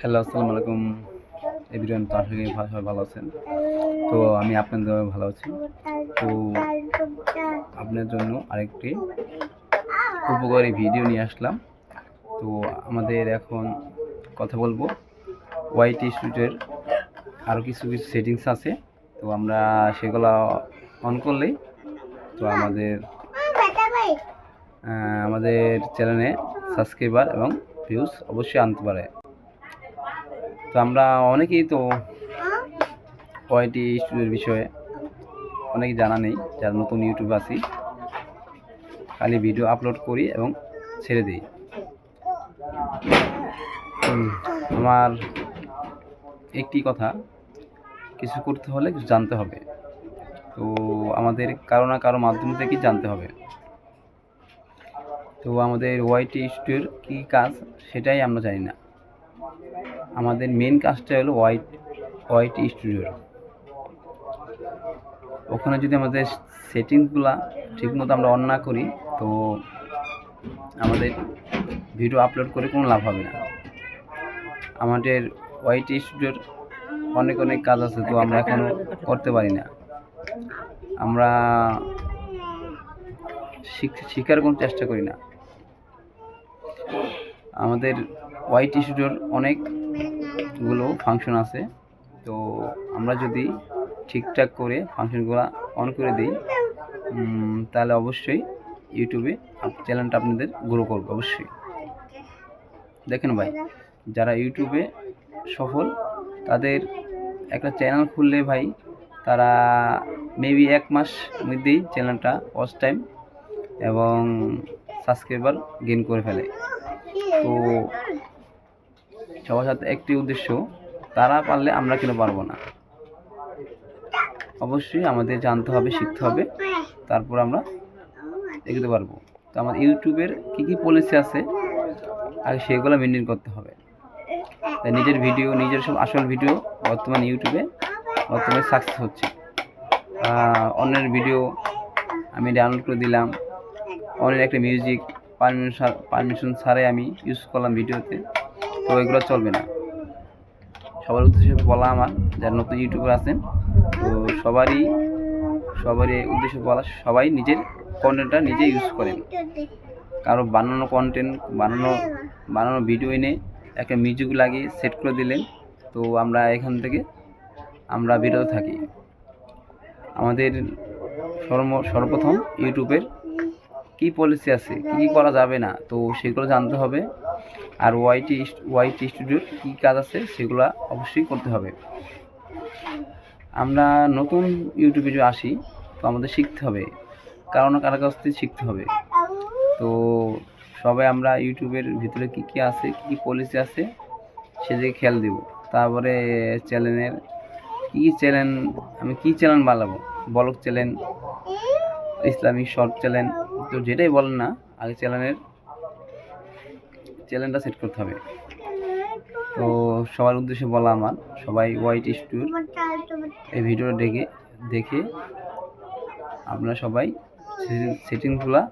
Hello, আসসালামু আলাইকুম everyone. তো আশা করি সবাই ভালো আছেন। তো আমি আপনাদের ভালো আছি। তো আপনার জন্য আরেকটি উপকারী ভিডিও নিয়ে আসলাম। তো আমাদের এখন কথা বলবো ওয়াইটি স্টুডিওর আরও কিছু সেটিংস আছে। তো আমরা সেগুলো অন করলেই তো আমাদের চ্যানেলে সাবস্ক্রাইবার এবং ভিউজ অবশ্যই আনতে পারে। তো আমরা অনেকেই তো ওয়াইটি স্টুডিওর বিষয়ে অনেক জানা নেই, যারা নতুন ইউটিউবে আছি, খালি ভিডিও আপলোড করি এবং ছেড়ে দিই। আমার একটি কথা, কিছু করতে হলে কিছু জানতে হবে। তো আমাদের কারো না কারো মাধ্যম থেকেই জানতে হবে। তো আমাদের ওয়াইটি স্টুডিওর কী কাজ সেটাই আমরা জানি না। আমাদের মেন কাজটা হলো ওয়াইটি স্টুডিওর। ওখানে যদি আমাদের সেটিংসগুলা ঠিকমতো আমরা অন না করি তো আমাদের ভিডিও আপলোড করে কোনো লাভ হবে না। আমাদের ওয়াইটি স্টুডিওর অনেক কাজ আছে, তো আমরা এখনও করতে পারি না। আমরা শিখার কোনো চেষ্টা করি না। আমাদের ওয়াইটি স্টুডিওর অনেকগুলো ফাংশন আছে, তো আমরা যদি ঠিকঠাক করে ফাংশনগুলো অন করে দিই তাহলে অবশ্যই ইউটিউবে চ্যানেলটা আপনাদের গ্রো করবে। অবশ্যই দেখেন ভাই, যারা ইউটিউবে সফল তাদের একটা চ্যানেল খুললে ভাই তারা মেবি 1 মাস মধ্যেই চ্যানেলটা ওয়াচ টাইম এবং সাবস্ক্রাইবার গেইন করে ফেলে। তো সবার সাথে একটি উদ্দেশ্য, তারা পারলে আমরা কেন পারবো না। অবশ্যই আমাদের জানতে হবে, শিখতে হবে, তারপর আমরা এগোতে পারবো। তো আমার ইউটিউবের কী পলিসি আছে আগে সেগুলো মেনটেন করতে হবে। তাই নিজের ভিডিও, নিজের সব আসল ভিডিও বর্তমানে সাকসেস হচ্ছে। অন্যের ভিডিও আমি ডাউনলোড করে দিলাম, অন্যের একটা মিউজিক পারমিশন ছাড়াই আমি ইউজ করলাম ভিডিওতে, তো এগুলো চলবে না। সবার উদ্দেশ্যে বলা, আমার যারা নতুন ইউটিউবার আছেন, তো সবারই উদ্দেশ্য বলা, সবাই নিজের কন্টেন্টটা নিজে ইউজ করেন। কারো বানানো কন্টেন্ট, বানানো ভিডিও এনে একটা মিউজিক লাগিয়ে সেট করে দিলেন, তো আমরা এখান থেকে আমরা বিরত থাকি। আমাদের সর্বপ্রথম ইউটিউবের কী পলিসি আছে, কী করা যাবে না, তো সেগুলো জানতে হবে। আর ওয়াইটি স্টুডিওর কী কাজ আছে সেগুলো অবশ্যই করতে হবে। আমরা নতুন ইউটিউবে যদি আসি তো আমাদের শিখতে হবে, কারো না কারো কাছ থেকে শিখতে হবে। তো সবাই আমরা ইউটিউবের ভিতরে কী আছে, কী পলিসি আছে সেদিকে খেয়াল দেব। তারপরে চ্যানেলের আমি কী চ্যানেল বানাবো, blog channel, Islamic short channel, তো যেটাই বলেন না, আগে চ্যানেলটা সেট করতে হবে। তো সবার উদ্দেশ্যে বলা আমার, সবাই ওয়াইটি স্টুডিওর এই ভিডিওটা দেখে আপনারা সবাই সেটিংসগুলো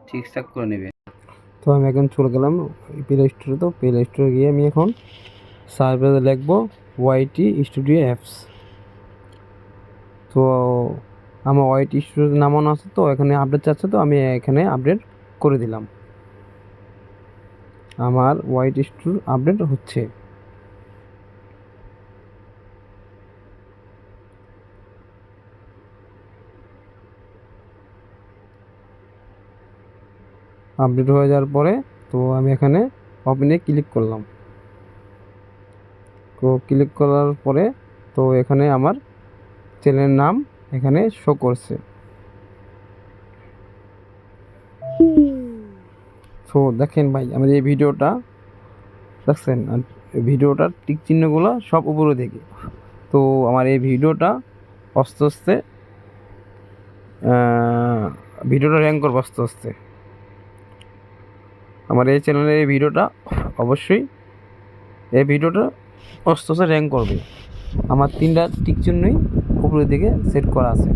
ঠিকঠাক করে নেবেন। তো আমি এখন চলে গেলাম প্লে স্টোরে। তো প্লে স্টোরে গিয়ে আমি এখন সার্ভারে লিখবো ওয়াইটি স্টুডিও অ্যাপস। তো আমার ওয়াইটি স্টুডিও নামানো আছে, তো এখানে আপডেট চাচ্ছে, তো আমি এখানে আপডেট করে দিলাম। আমার ওয়াইটি স্টুডিও আপডেট হচ্ছে। আপডেট হয়ে যাওয়ার পরে তো আমি এখানে ওপেনে ক্লিক করলাম। তো ক্লিক করার পরে তো এখানে আমার চ্যানেলের নাম এখানে শো করছে। তো দেখেন ভাই, আমার এই ভিডিওটা দেখছেন, আর ভিডিওটার টিক চিহ্নগুলো সব উপরে দিকে। তো আমার এই ভিডিওটা আস্তে আস্তে ভিডিওটা র্যাঙ্ক করবো আস্তে আস্তে। আমার এই চ্যানেলের এই ভিডিওটা অবশ্যই আস্তে আস্তে র্যাঙ্ক করবে। আমার 3টা টিক চিহ্নই উপরের দিকে সেট করা আছে।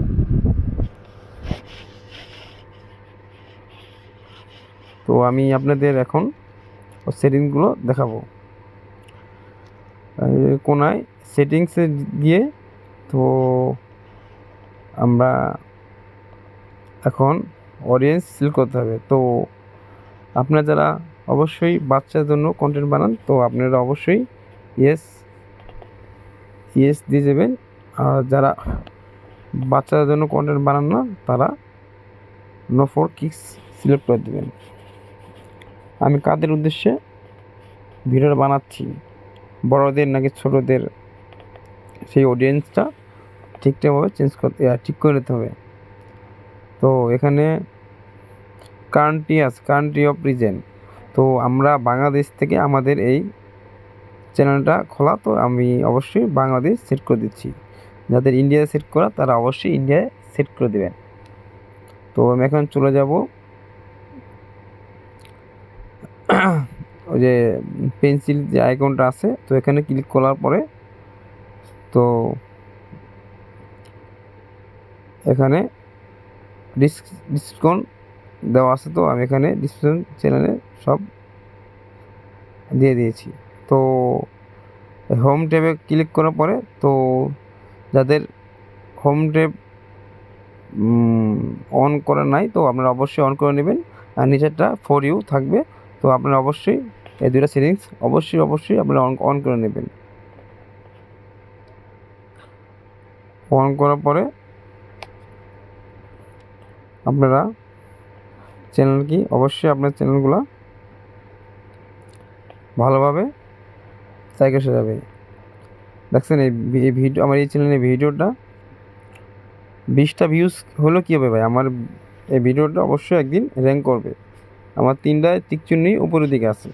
তো আমি আপনাদের এখন সেটিংসগুলো দেখাবো। কোনায় সেটিংসে গিয়ে তো আমরা এখন অডিয়েন্স সিলেক্ট করতে হবে। তো আপনারা যারা অবশ্যই বাচ্চার জন্য কন্টেন্ট বানান তো আপনারা অবশ্যই ইয়েস ইয়েস দিয়ে দেবেন। আর যারা বাচ্চাদের জন্য কন্টেন্ট বানান না তারা নো ফর কিডস সিলেক্ট করে দেবেন। আমি কাদের উদ্দেশ্যে ভিডিওটা বানাচ্ছি, বড়দের নাকি ছোটদের, সেই অডিয়েন্সটা ঠিকঠাকভাবে ঠিক করে নিতে হবে। তো এখানে কান্ট্রি অফ রিজন, তো আমরা বাংলাদেশ থেকে আমাদের এই চ্যানেলটা খোলা, তো আমি অবশ্যই বাংলাদেশ সেট করে দিচ্ছি। যাদের ইন্ডিয়ায় সেট করা তারা অবশ্যই ইন্ডিয়ায় সেট করে দেবেন। তো আমি এখন চলে যাব ওই যে পেন্সিল যে আইকনটা আছে, তো এখানে ক্লিক করার পরে তো এখানে ডিসকাউন্ট দেওয়া আছে, তো আমি এখানে ডিসক্রিপশন চ্যানেলে সব দিয়ে দিয়েছি। তো হোম ট্যাবে ক্লিক করার পরে তো যাদের হোম ট্যাব অন করা নাই তো আপনারা অবশ্যই অন করে নেবেন, আর নিচেরটা ফর ইউ থাকবে। তো আপনারা অবশ্যই এই দুটো সেটিংস অবশ্যই আপনারা অন করে নেবেন। অন করার পরে আপনারা আপনার চ্যানেলগুলো ভালোভাবে সাইকেল সাজাবে। দেখছেন এই ভিডিও, আমার এই চ্যানেলের ভিডিওটা 20টা ভিউজ হলো কী হবে ভাই, আমার এই ভিডিওটা অবশ্যই একদিন র্যাঙ্ক করবে। আমার 3টা টিকচিহ্নই উপরের দিকে আছে।